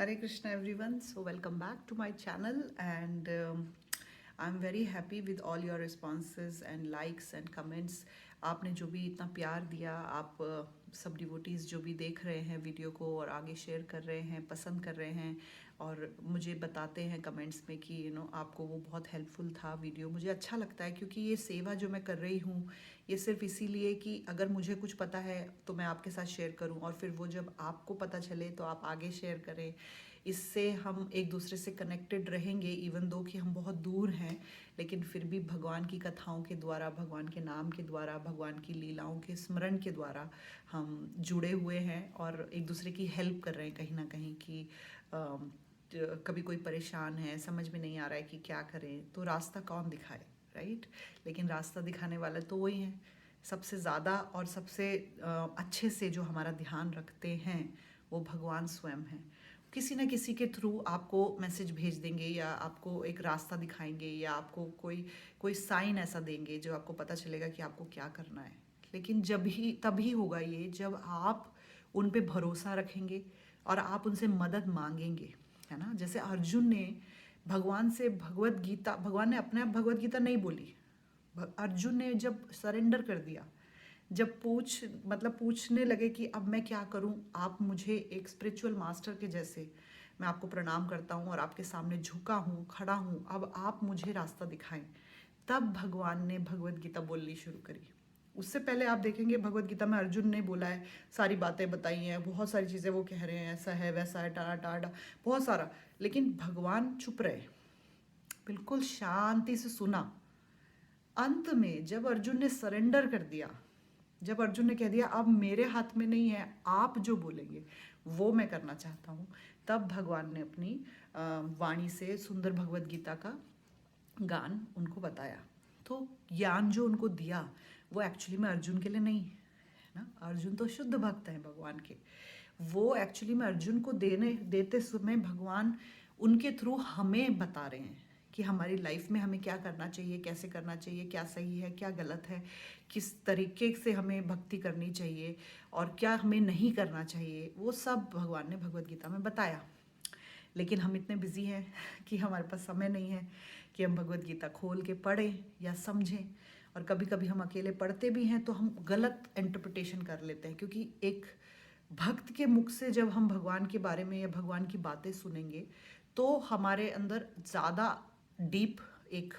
Hare Krishna everyone. So welcome back to my channel and I'm very happy with all your responses and likes and comments. आपने जो भी इतना प्यार दिया, आप सब डिवोटीज़ जो भी देख रहे हैं वीडियो को और आगे शेयर कर रहे हैं, पसंद कर रहे हैं और मुझे बताते हैं कमेंट्स में कि आपको वो बहुत हेल्पफुल था वीडियो। मुझे अच्छा लगता है क्योंकि ये सेवा जो मैं कर रही हूँ ये सिर्फ इसीलिए कि अगर मुझे कुछ पता है तो मैं आपके साथ शेयर करूं और फिर वो जब आपको पता चले तो आप आगे शेयर करें। इससे हम एक दूसरे से कनेक्टेड रहेंगे इवन दो कि हम बहुत दूर हैं, लेकिन फिर भी भगवान की कथाओं के द्वारा, भगवान के नाम के द्वारा, भगवान की लीलाओं के स्मरण के द्वारा हम जुड़े हुए हैं और एक दूसरे की हेल्प कर रहे हैं कहीं ना कहीं कि कभी कोई परेशान है, समझ में नहीं आ रहा है कि क्या करें, तो रास्ता कौन दिखाए, राइट। लेकिन रास्ता दिखाने वाला तो वही हैं सबसे ज़्यादा और सबसे अच्छे से जो हमारा ध्यान रखते हैं वो भगवान स्वयं हैं। किसी न किसी के थ्रू आपको मैसेज भेज देंगे या आपको एक रास्ता दिखाएंगे या आपको कोई कोई साइन ऐसा देंगे जो आपको पता चलेगा कि आपको क्या करना है। लेकिन जब ही तभी होगा ये जब आप उन पे भरोसा रखेंगे और आप उनसे मदद मांगेंगे, है ना। जैसे अर्जुन ने भगवान से भगवत गीता, भगवान ने अपने आप भगवत गीता नहीं बोली, अर्जुन ने जब सरेंडर कर दिया, जब पूछने लगे कि अब मैं क्या करूं, आप मुझे एक स्पिरिचुअल मास्टर के जैसे, मैं आपको प्रणाम करता हूं और आपके सामने झुका हूं, खड़ा हूं, अब आप मुझे रास्ता दिखाएं। तब भगवान ने भगवत गीता बोलनी शुरू करी। उससे पहले आप देखेंगे भगवत गीता में अर्जुन ने बोला है, सारी बातें बताई हैं, बहुत सारी चीज़ें वो कह रहे हैं, ऐसा है वैसा है, टाटा टाटा बहुत सारा, लेकिन भगवान चुप रहे, बिल्कुल शांति से सुना। अंत में जब अर्जुन ने सरेंडर कर दिया, जब अर्जुन ने कह दिया अब मेरे हाथ में नहीं है, आप जो बोलेंगे वो मैं करना चाहता हूँ, तब भगवान ने अपनी वाणी से सुंदर भगवत गीता का गान उनको बताया। तो ज्ञान जो उनको दिया वो एक्चुअली में अर्जुन के लिए नहीं है ना। अर्जुन तो शुद्ध भक्त हैं भगवान के, वो एक्चुअली में अर्जुन को देते समय भगवान उनके थ्रू हमें बता रहे हैं कि हमारी लाइफ में हमें क्या करना चाहिए, कैसे करना चाहिए, क्या सही है क्या गलत है, किस तरीके से हमें भक्ति करनी चाहिए और क्या हमें नहीं करना चाहिए, वो सब भगवान ने भगवत गीता में बताया। लेकिन हम इतने बिजी हैं कि हमारे पास समय नहीं है कि हम भगवत गीता खोल के पढ़ें या समझें। और कभी कभी हम अकेले पढ़ते भी हैं तो हम गलत इंटरप्रिटेशन कर लेते हैं, क्योंकि एक भक्त के मुख से जब हम भगवान के बारे में या भगवान की बातें सुनेंगे तो हमारे अंदर ज़्यादा डीप एक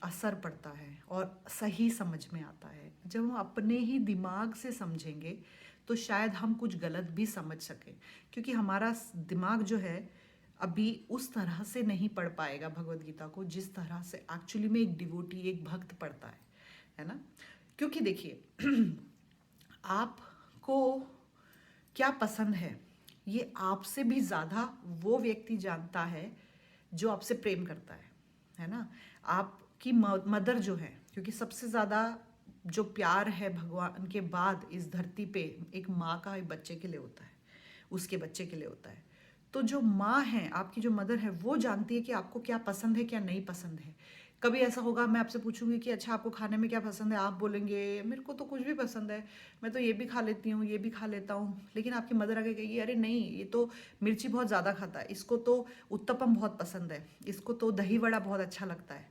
असर पड़ता है और सही समझ में आता है। जब हम अपने ही दिमाग से समझेंगे तो शायद हम कुछ गलत भी समझ सकें, क्योंकि हमारा दिमाग जो है अभी उस तरह से नहीं पढ़ पाएगा भगवत गीता को जिस तरह से एक्चुअली में एक डिवोटी, एक भक्त पढ़ता है ना। क्योंकि देखिए आपको क्या पसंद है ये आपसे भी ज़्यादा वो व्यक्ति जानता है जो आपसे प्रेम करता है ना। आपकी मदर जो है, क्योंकि सबसे ज़्यादा जो प्यार है भगवान के बाद इस धरती पे एक माँ का एक बच्चे के लिए होता है, उसके बच्चे के लिए होता है। तो जो माँ है, आपकी जो मदर है, वो जानती है कि आपको क्या पसंद है क्या नहीं पसंद है। कभी ऐसा होगा मैं आपसे पूछूंगी कि अच्छा आपको खाने में क्या पसंद है, आप बोलेंगे मेरे को तो कुछ भी पसंद है, मैं तो ये भी खा लेती हूँ ये भी खा लेता हूँ। लेकिन आपकी मदर आगे कहेगी अरे नहीं ये तो मिर्ची बहुत ज़्यादा खाता है, इसको तो उत्तपम बहुत पसंद है, इसको तो दही वड़ा बहुत अच्छा लगता है।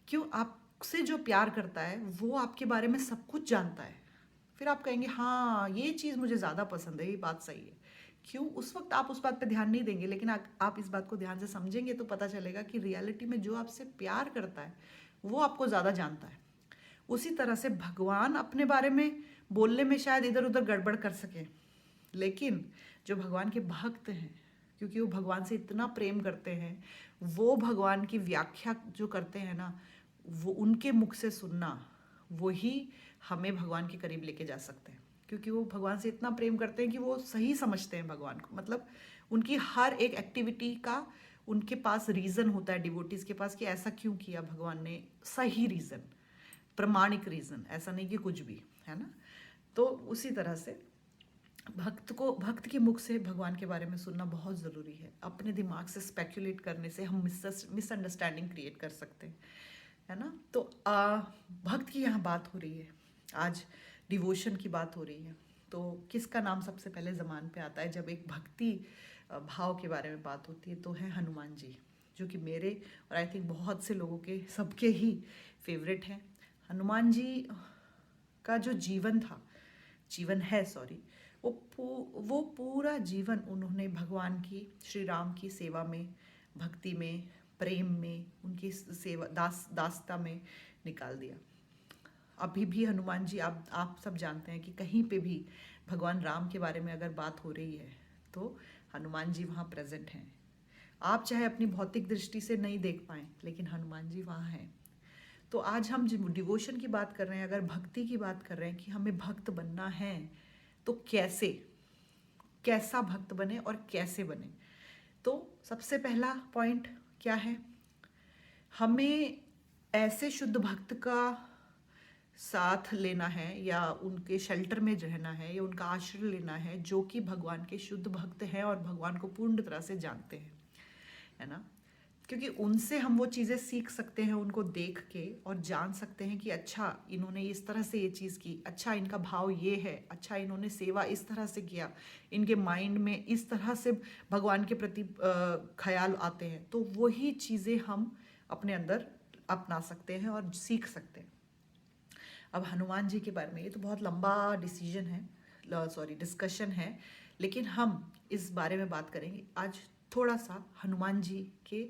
क्यों? आपसे जो प्यार करता है वो आपके बारे में सब कुछ जानता है। फिर आप कहेंगे हाँ ये चीज़ मुझे ज़्यादा पसंद है, ये बात सही है। क्यों? उस वक्त आप उस बात पे ध्यान नहीं देंगे, लेकिन आप इस बात को ध्यान से समझेंगे तो पता चलेगा कि रियलिटी में जो आपसे प्यार करता है वो आपको ज़्यादा जानता है। उसी तरह से भगवान अपने बारे में बोलने में शायद इधर उधर गड़बड़ कर सके, लेकिन जो भगवान के भक्त हैं, क्योंकि वो भगवान से इतना प्रेम करते हैं, वो भगवान की व्याख्या जो करते हैं ना, वो उनके मुख से सुनना वही हमें भगवान के करीब लेके जा सकते हैं। क्योंकि वो भगवान से इतना प्रेम करते हैं कि वो सही समझते हैं भगवान को, मतलब उनकी हर एक एक्टिविटी का उनके पास रीज़न होता है डिवोटीज़ के पास कि ऐसा क्यों किया भगवान ने, सही रीज़न, प्रमाणिक रीज़न, ऐसा नहीं कि कुछ भी, है ना। तो उसी तरह से भक्त के मुख से भगवान के बारे में सुनना बहुत ज़रूरी है। अपने दिमाग से स्पेकुलेट करने से हम मिसअंडरस्टैंडिंग क्रिएट कर सकते हैं, है ना। तो भक्त की यहाँ बात हो रही है, आज डिवोशन की बात हो रही है। तो किसका नाम सबसे पहले ज़बान पे आता है जब एक भक्ति भाव के बारे में बात होती है तो है हनुमान जी, जो कि मेरे और आई थिंक बहुत से लोगों के, सबके ही फेवरेट हैं। हनुमान जी का जो जीवन था, जीवन है सॉरी, वो पूरा जीवन उन्होंने भगवान की, श्री राम की सेवा में, भक्ति में, प्रेम में, उनकी सेवा दासता में निकाल दिया। अभी भी हनुमान जी, आप सब जानते हैं कि कहीं पे भी भगवान राम के बारे में अगर बात हो रही है तो हनुमान जी वहाँ प्रेजेंट हैं। आप चाहे अपनी भौतिक दृष्टि से नहीं देख पाएं, लेकिन हनुमान जी वहाँ हैं। तो आज हम डिवोशन की बात कर रहे हैं, अगर भक्ति की बात कर रहे हैं कि हमें भक्त बनना है तो कैसा भक्त बने और कैसे बने। तो सबसे पहला पॉइंट क्या है, हमें ऐसे शुद्ध भक्त का साथ लेना है या उनके शेल्टर में रहना है या उनका आश्रय लेना है जो कि भगवान के शुद्ध भक्त हैं और भगवान को पूर्ण तरह से जानते हैं, है ना। क्योंकि उनसे हम वो चीज़ें सीख सकते हैं, उनको देख के, और जान सकते हैं कि अच्छा इन्होंने इस तरह से ये चीज़ की, अच्छा इनका भाव ये है, अच्छा इन्होंने सेवा इस तरह से किया, इनके माइंड में इस तरह से भगवान के प्रति ख्याल आते हैं। तो वही चीज़ें हम अपने अंदर अपना सकते हैं और सीख सकते हैं। अब हनुमान जी के बारे में ये तो बहुत लंबा डिस्कशन है, लेकिन हम इस बारे में बात करेंगे आज थोड़ा सा हनुमान जी के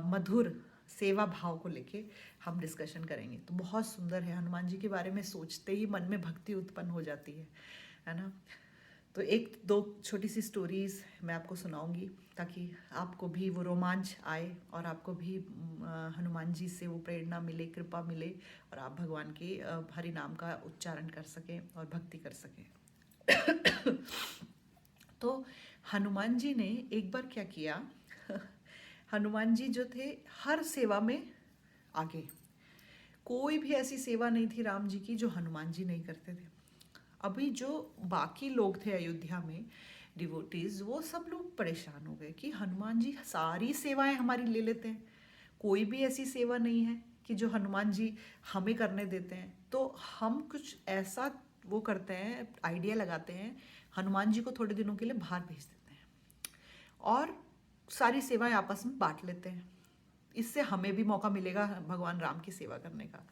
मधुर सेवा भाव को लेके हम डिस्कशन करेंगे। तो बहुत सुंदर है, हनुमान जी के बारे में सोचते ही मन में भक्ति उत्पन्न हो जाती है ना। तो एक दो छोटी सी स्टोरीज मैं आपको सुनाऊंगी ताकि आपको भी वो रोमांच आए और आपको भी हनुमान जी से वो प्रेरणा मिले, कृपा मिले, और आप भगवान के हरि नाम का उच्चारण कर सकें और भक्ति कर सकें। तो हनुमान जी ने एक बार क्या किया, हनुमान जी जो थे हर सेवा में आगे, कोई भी ऐसी सेवा नहीं थी राम जी की जो हनुमान जी नहीं करते थे। अभी जो बाकी लोग थे अयोध्या में डिवोटीज, वो सब लोग परेशान हो गए कि हनुमान जी सारी सेवाएं हमारी ले लेते हैं, कोई भी ऐसी सेवा नहीं है कि जो हनुमान जी हमें करने देते हैं। तो हम कुछ ऐसा वो करते हैं, आइडिया लगाते हैं, हनुमान जी को थोड़े दिनों के लिए बाहर भेज देते हैं और सारी सेवाएं आपस में बांट लेते हैं, इससे हमें भी मौका मिलेगा भगवान राम की सेवा करने का।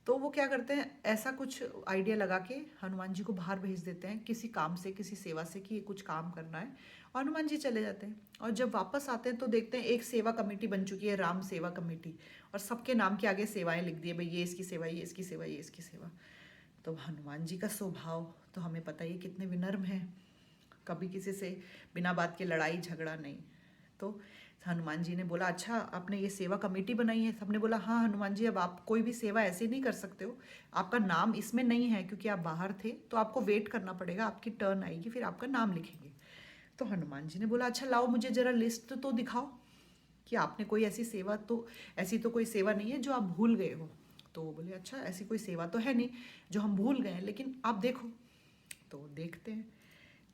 तो वो क्या करते हैं, ऐसा कुछ आइडिया लगा के हनुमान जी को बाहर भेज देते हैं किसी काम से, किसी सेवा से, कि कुछ काम करना है, और हनुमान जी चले जाते हैं। और जब वापस आते हैं तो देखते हैं एक सेवा कमेटी बन चुकी है, राम सेवा कमेटी, और सबके नाम के आगे सेवाएं लिख दी है, भाई ये इसकी सेवा, ये इसकी सेवा, ये इसकी सेवा। तो हनुमान जी का स्वभाव तो हमें पता ही कितने विनम्र हैं, कभी किसी से बिना बात के लड़ाई झगड़ा नहीं। तो हनुमान जी ने बोला अच्छा आपने ये सेवा कमेटी बनाई है, सबने बोला हाँ हनुमान जी, अब आप कोई भी सेवा ऐसे नहीं कर सकते हो, आपका नाम इसमें नहीं है क्योंकि आप बाहर थे, तो आपको वेट करना पड़ेगा, आपकी टर्न आएगी फिर आपका नाम लिखेंगे। तो हनुमान जी ने बोला अच्छा लाओ मुझे जरा लिस्ट तो दिखाओ कि आपने कोई ऐसी सेवा, तो ऐसी तो कोई सेवा नहीं है जो आप भूल गए हो। तो वो बोले अच्छा ऐसी कोई सेवा तो है नहीं जो हम भूल गए हैं, लेकिन आप देखो। तो देखते हैं,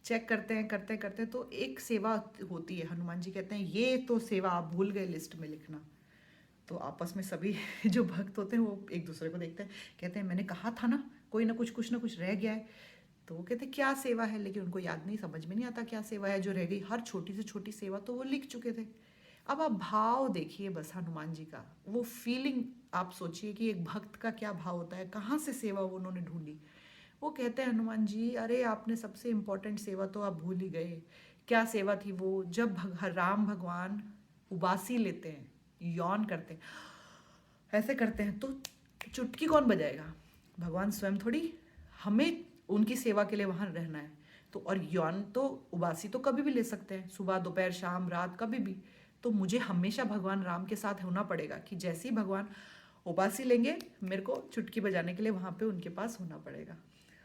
चेक करते हैं, करते करते तो एक सेवा होती है, हनुमान जी कहते हैं ये तो सेवा आप भूल गए लिस्ट में लिखना। तो आपस में सभी जो भक्त होते हैं वो एक दूसरे को देखते हैं, कहते हैं मैंने कहा था ना कोई ना कुछ रह गया है। तो वो कहते हैं क्या सेवा है, लेकिन उनको याद नहीं, समझ में नहीं आता क्या सेवा है जो रह गई। हर छोटी से छोटी सेवा तो वो लिख चुके थे। अब आप भाव देखिए बस हनुमान जी का, वो फीलिंग आप सोचिए कि एक भक्त का क्या भाव होता है, कहाँ से सेवा वो उन्होंने ढूंढी। वो कहते हैं हनुमान जी अरे आपने सबसे इम्पोर्टेंट सेवा तो आप भूल ही गए। क्या सेवा थी वो, जब राम भगवान उबासी लेते हैं, यौन करते हैं, ऐसे करते हैं, तो चुटकी कौन बजाएगा, भगवान स्वयं थोड़ी, हमें उनकी सेवा के लिए वहाँ रहना है। तो और यौन तो उबासी तो कभी भी ले सकते हैं, सुबह दोपहर शाम रात कभी भी। तो मुझे हमेशा भगवान राम के साथ होना पड़ेगा कि जैसे ही भगवान उबासी लेंगे मेरे को चुटकी बजाने के लिए वहाँ पे उनके पास होना पड़ेगा।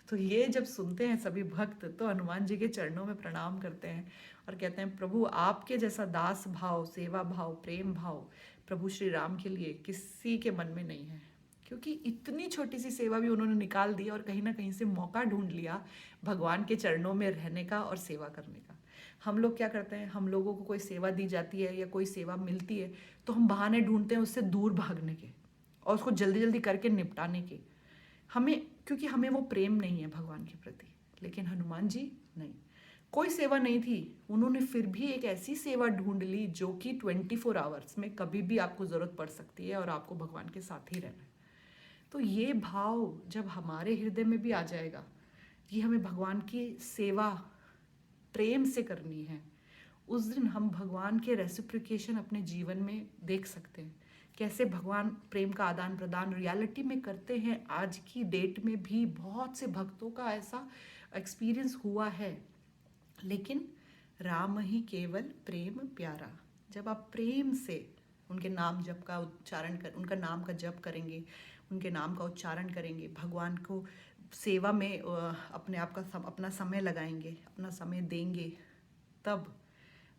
तो ये जब सुनते हैं सभी भक्त तो हनुमान जी के चरणों में प्रणाम करते हैं और कहते हैं प्रभु आपके जैसा दास भाव, सेवा भाव, प्रेम भाव प्रभु श्री राम के लिए किसी के मन में नहीं है। क्योंकि इतनी छोटी सी सेवा भी उन्होंने निकाल दी और कहीं ना कहीं से मौका ढूंढ लिया भगवान के चरणों में रहने का और सेवा करने का। हम लोग क्या करते हैं, हम लोगों को कोई सेवा दी जाती है या कोई सेवा मिलती है तो हम बहाने ढूंढते हैं उससे दूर भागने के और उसको जल्दी जल्दी करके निपटाने के, हमें क्योंकि हमें वो प्रेम नहीं है भगवान के प्रति। लेकिन हनुमान जी नहीं, कोई सेवा नहीं थी, उन्होंने फिर भी एक ऐसी सेवा ढूंढ ली जो कि 24 आवर्स में कभी भी आपको ज़रूरत पड़ सकती है और आपको भगवान के साथ ही रहना है। तो ये भाव जब हमारे हृदय में भी आ जाएगा कि हमें भगवान की सेवा प्रेम से करनी है, उस दिन हम भगवान के रेसिप्रिकेशन अपने जीवन में देख सकते हैं। कैसे भगवान प्रेम का आदान प्रदान रियलिटी में करते हैं। आज की डेट में भी बहुत से भक्तों का ऐसा एक्सपीरियंस हुआ है। लेकिन राम ही केवल प्रेम प्यारा, जब आप प्रेम से उनके नाम जप का उच्चारण कर उनका नाम का जप करेंगे, उनके नाम का उच्चारण करेंगे, भगवान को सेवा में अपने आप का अपना समय लगाएंगे, अपना समय देंगे, तब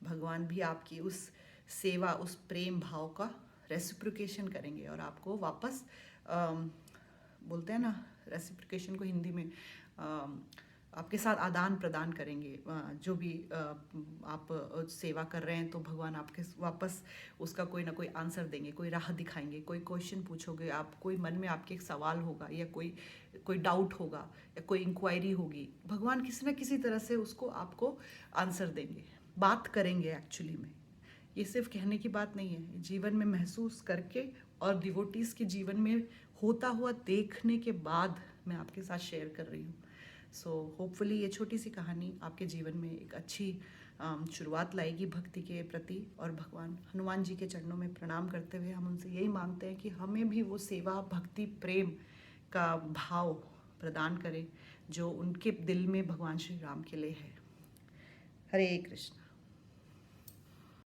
भगवान भी आपकी उस सेवा, उस प्रेम भाव का रेसिप्रिकेशन करेंगे और आपको वापस बोलते हैं ना, रेसिप्रिकेशन को हिंदी में आपके साथ आदान प्रदान करेंगे। जो भी आप सेवा कर रहे हैं तो भगवान आपके वापस उसका कोई ना कोई आंसर देंगे, कोई राह दिखाएंगे। कोई क्वेश्चन पूछोगे आप, कोई मन में आपके एक सवाल होगा या कोई डाउट होगा या कोई इंक्वायरी होगी, भगवान किसी ना किसी तरह से उसको आपको आंसर देंगे, बात करेंगे। एक्चुअली में ये सिर्फ कहने की बात नहीं है, जीवन में महसूस करके और डिवोटीज़ के जीवन में होता हुआ देखने के बाद मैं आपके साथ शेयर कर रही हूँ। सो होपफुली ये छोटी सी कहानी आपके जीवन में एक अच्छी शुरुआत लाएगी भक्ति के प्रति। और भगवान हनुमान जी के चरणों में प्रणाम करते हुए हम उनसे यही मांगते हैं कि हमें भी वो सेवा, भक्ति, प्रेम का भाव प्रदान करें जो उनके दिल में भगवान श्री राम के लिए है। हरे कृष्ण।